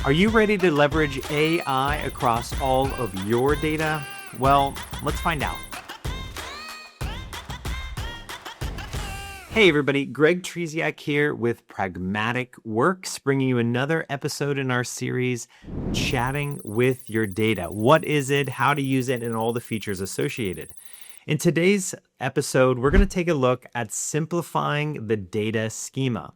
Are you ready to leverage AI across all of your data? Well, let's find out. Hey everybody, Greg Trzeciak here with Pragmatic Works, bringing you another episode in our series, Chatting with Your Data. What is it, how to use it, and all the features associated. In today's episode, we're going to take a look at simplifying the data schema.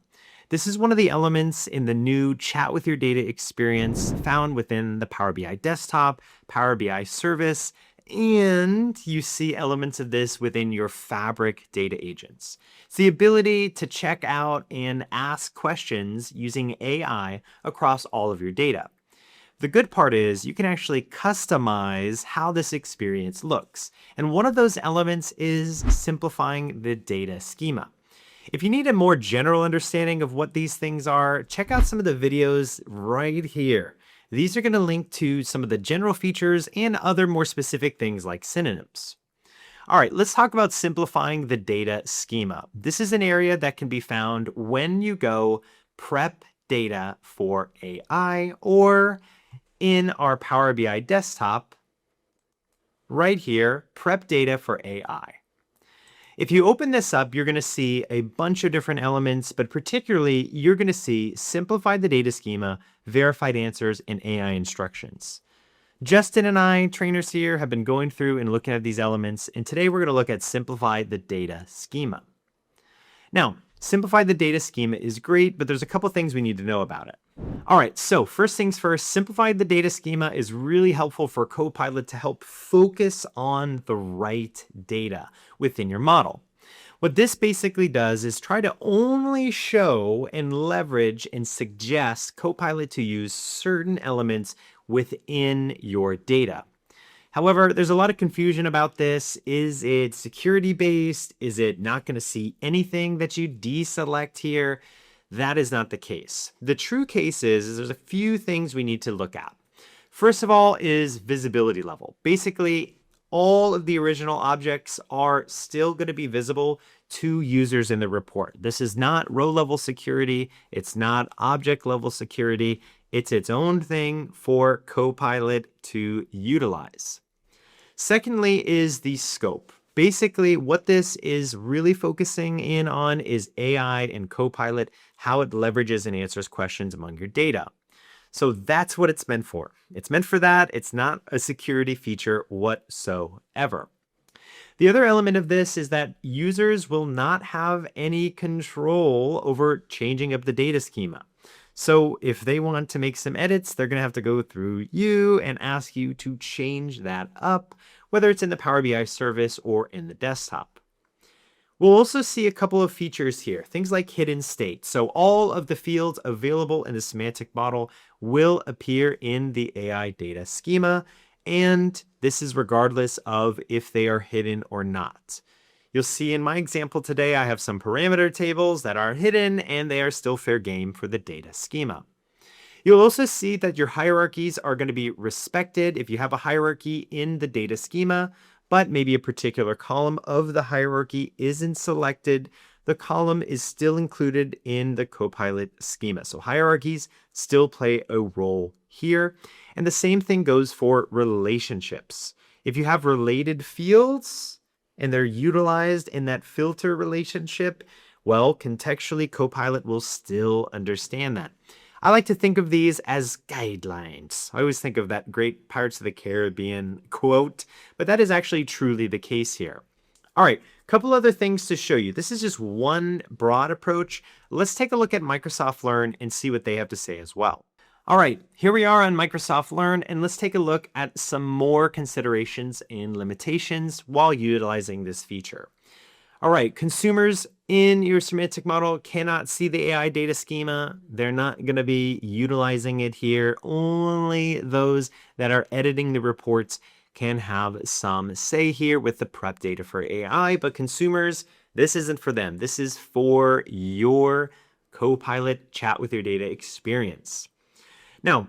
This is one of the elements in the new Chat with Your Data experience found within the Power BI desktop, Power BI service, and you see elements of this within your Fabric data agents. It's the ability to check out and ask questions using AI across all of your data. The good part is you can actually customize how this experience looks. And one of those elements is simplifying the data schema. If you need a more general understanding of what these things are, check out some of the videos right here. These are going to link to some of the general features and other more specific things like synonyms. All right, let's talk about simplifying the data schema. This is an area that can be found when you go prep data for AI or in our Power BI desktop, right here, prep data for AI. If you open this up, you're going to see a bunch of different elements, but particularly you're going to see simplify the data schema, verified answers, and AI instructions. Justin and I, trainers here, have been going through and looking at these elements, and today we're going to look at simplify the data schema. Now, simplify the data schema is great, but there's a couple things we need to know about it. All right, so first things first, simplify the data schema is really helpful for Copilot to help focus on the right data within your model. What this basically does is try to only show and leverage and suggest Copilot to use certain elements within your data. However, there's a lot of confusion about this. Is it security based? Is it not going to see anything that you deselect here? That is not the case. The true case is there's a few things we need to look at. First of all is visibility level. Basically, all of the original objects are still going to be visible to users in the report. This is not row level security. It's not object level security. It's its own thing for Copilot to utilize. Secondly is the scope. Basically, what this is really focusing in on is AI and Copilot, how it leverages and answers questions among your data. So that's what it's meant for. It's meant for that. It's not a security feature whatsoever. The other element of this is that users will not have any control over changing up the data schema. So if they want to make some edits, they're going to have to go through you and ask you to change that up, whether it's in the Power BI service or in the desktop. We'll also see a couple of features here, things like hidden state. So all of the fields available in the semantic model will appear in the AI data schema, and this is regardless of if they are hidden or not. You'll see in my example today, I have some parameter tables that are hidden and they are still fair game for the data schema. You'll also see that your hierarchies are going to be respected if you have a hierarchy in the data schema, but maybe a particular column of the hierarchy isn't selected. The column is still included in the Copilot schema. So hierarchies still play a role here. And the same thing goes for relationships. If you have related fields, and they're utilized in that filter relationship, well, contextually, Copilot will still understand that. I like to think of these as guidelines. I always think of that great Pirates of the Caribbean quote, but that is actually truly the case here. All right, a couple other things to show you. This is just one broad approach. Let's take a look at Microsoft Learn and see what they have to say as well. All right, here we are on Microsoft Learn, and let's take a look at some more considerations and limitations while utilizing this feature. All right, consumers in your semantic model cannot see the AI data schema. They're not going to be utilizing it here. Only those that are editing the reports can have some say here with the prep data for AI, but consumers, this isn't for them. This is for your Copilot Chat with Your Data experience. Now,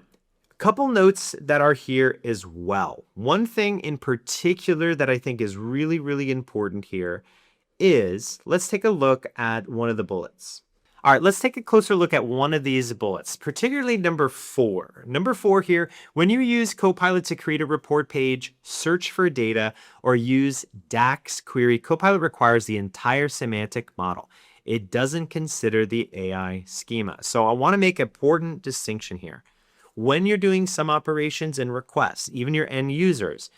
a couple notes that are here as well. One thing in particular that I think is really, really important here is, let's take a look at one of the bullets. All right, let's take a closer look at one of these bullets, particularly number 4. Number 4 here, when you use Copilot to create a report page, search for data, or use DAX query, Copilot requires the entire semantic model. It doesn't consider the AI schema. So I want to make an important distinction here. When you're doing some operations and requests, even your end users,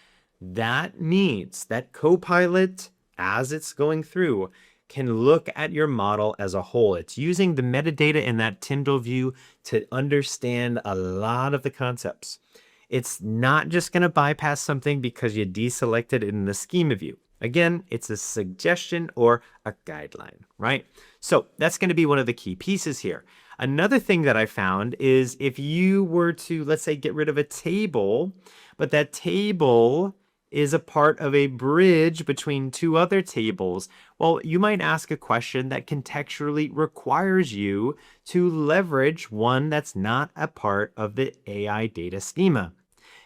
that means that Copilot, as it's going through, can look at your model as a whole. It's using the metadata in that Tyndall view to understand a lot of the concepts. It's not just going to bypass something because you deselected it in the schema view. Again, it's a suggestion or a guideline, right? So that's going to be one of the key pieces here. Another thing that I found is if you were to, let's say, get rid of a table, but that table is a part of a bridge between two other tables, well, you might ask a question that contextually requires you to leverage one that's not a part of the AI data schema.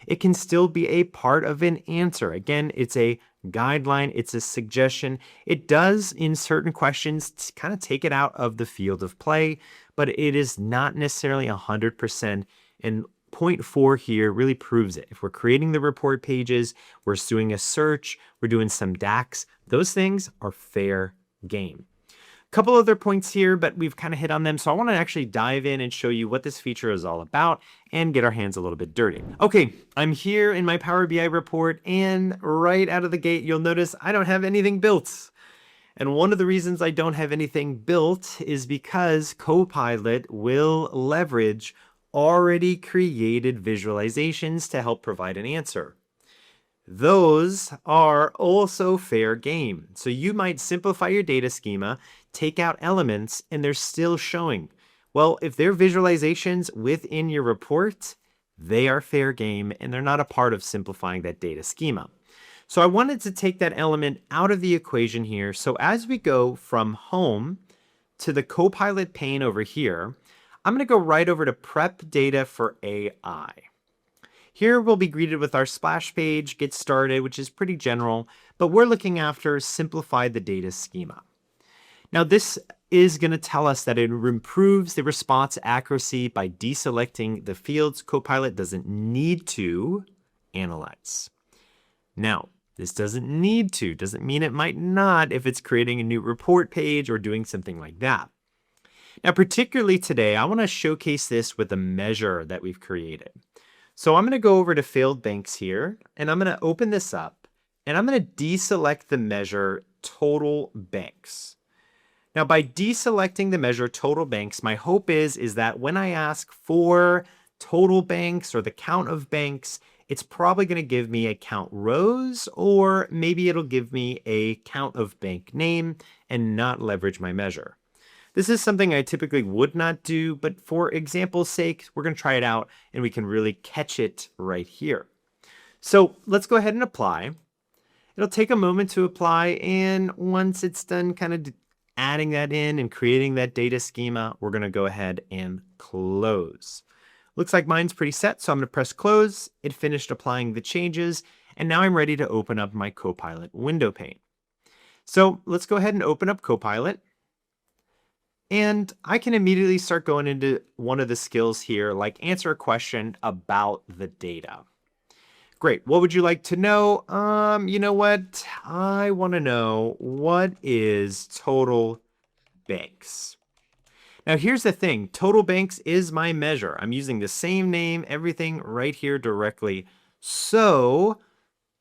It can still be a part of an answer. Again, it's a guideline, it's a suggestion. It does, in certain questions, kind of take it out of the field of play, but it is not necessarily 100%. And point 4 here really proves it. If we're creating the report pages, we're doing a search, we're doing some DAX, those things are fair game. Couple other points here, but we've kind of hit on them. So I want to actually dive in and show you what this feature is all about and get our hands a little bit dirty. Okay, I'm here in my Power BI report, and right out of the gate, you'll notice I don't have anything built. And one of the reasons I don't have anything built is because Copilot will leverage already created visualizations to help provide an answer. Those are also fair game. So you might simplify your data schema, take out elements, and they're still showing. Well, if they're visualizations within your report, they are fair game and they're not a part of simplifying that data schema. So I wanted to take that element out of the equation here. So as we go from home to the Copilot pane over here, I'm going to go right over to Prep Data for AI. Here we'll be greeted with our splash page, get started, which is pretty general, but we're looking after Simplify the Data Schema. Now this is going to tell us that it improves the response accuracy by deselecting the fields Copilot doesn't need to analyze. Now, this doesn't need to, doesn't mean it might not if it's creating a new report page or doing something like that. Now, particularly today, I want to showcase this with a measure that we've created. So I'm going to go over to failed banks here, and I'm going to open this up, and I'm going to deselect the measure total banks. Now, by deselecting the measure total banks, my hope is that when I ask for total banks or the count of banks, it's probably going to give me a count rows, or maybe it'll give me a count of bank name and not leverage my measure. This is something I typically would not do, but for example's sake, we're going to try it out and we can really catch it right here. So let's go ahead and apply. It'll take a moment to apply, and once it's done kind of adding that in and creating that data schema, we're going to go ahead and close. Looks like mine's pretty set, so I'm going to press close. It finished applying the changes, and now I'm ready to open up my Copilot window pane. So let's go ahead and open up Copilot. And I can immediately start going into one of the skills here, like answer a question about the data. Great. What would you like to know? You know what? I want to know, what is total banks? Now, here's the thing. Total banks is my measure. I'm using the same name, everything right here directly. So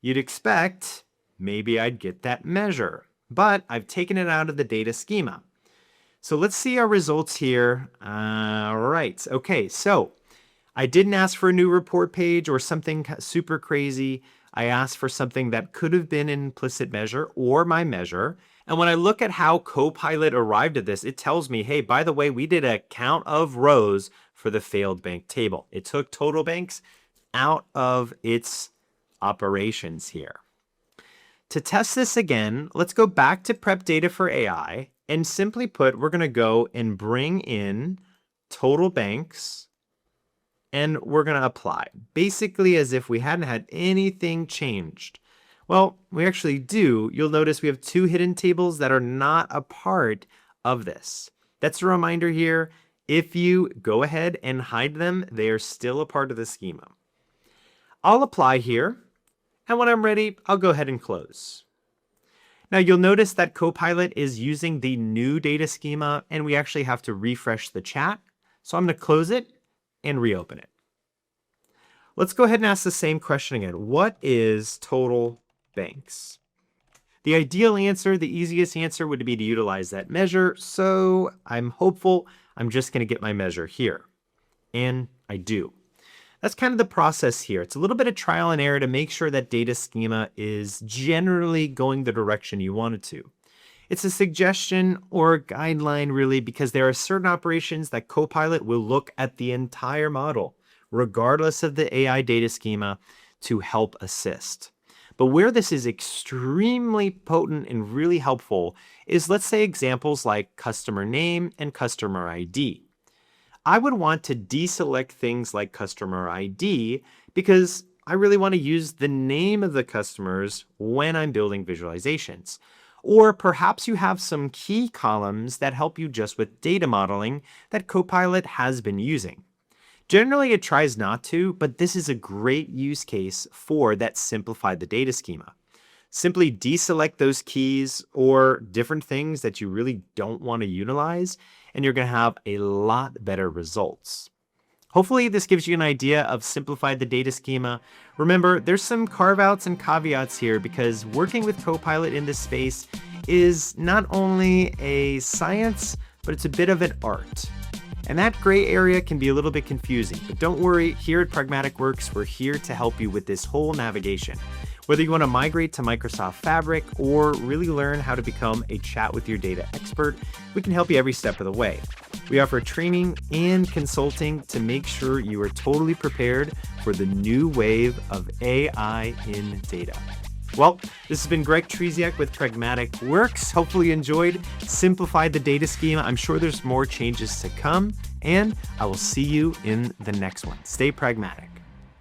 you'd expect maybe I'd get that measure, but I've taken it out of the data schema. So let's see our results here. All right. Okay. So I didn't ask for a new report page or something super crazy. I asked for something that could have been an implicit measure or my measure. And when I look at how Copilot arrived at this, it tells me, hey, by the way, we did a count of rows for the failed bank table. It took total banks out of its operations here. To test this again, let's go back to Prep Data for AI. And simply put, we're going to go and bring in total banks, and we're going to apply, basically as if we hadn't had anything changed. Well, we actually do. You'll notice we have two hidden tables that are not a part of this. That's a reminder here. If you go ahead and hide them, they are still a part of the schema. I'll apply here, and when I'm ready, I'll go ahead and close. Now you'll notice that Copilot is using the new data schema, and we actually have to refresh the chat. So I'm going to close it and reopen it. Let's go ahead and ask the same question again. What is total banks? The ideal answer, the easiest answer would be to utilize that measure. So I'm hopeful I'm just going to get my measure here. And I do. That's kind of the process here. It's a little bit of trial and error to make sure that data schema is generally going the direction you want it to. It's a suggestion or a guideline really, because there are certain operations that Copilot will look at the entire model, regardless of the AI data schema, to help assist. But where this is extremely potent and really helpful is, let's say, examples like customer name and customer ID. I would want to deselect things like customer ID because I really want to use the name of the customers when I'm building visualizations. Or perhaps you have some key columns that help you just with data modeling that Copilot has been using. Generally, it tries not to, but this is a great use case for that Simplify the Data Schema. Simply deselect those keys or different things that you really don't want to utilize, and you're going to have a lot better results. Hopefully, this gives you an idea of Simplify the Data Schema. Remember, there's some carve-outs and caveats here because working with Copilot in this space is not only a science, but it's a bit of an art. And that gray area can be a little bit confusing, but don't worry, here at Pragmatic Works, we're here to help you with this whole navigation. Whether you want to migrate to Microsoft Fabric or really learn how to become a chat with your data expert, we can help you every step of the way. We offer training and consulting to make sure you are totally prepared for the new wave of AI in data. Well, this has been Greg Trzeciak with Pragmatic Works. Hopefully you enjoyed Simplify the Data Schema. I'm sure there's more changes to come, and I will see you in the next one. Stay pragmatic.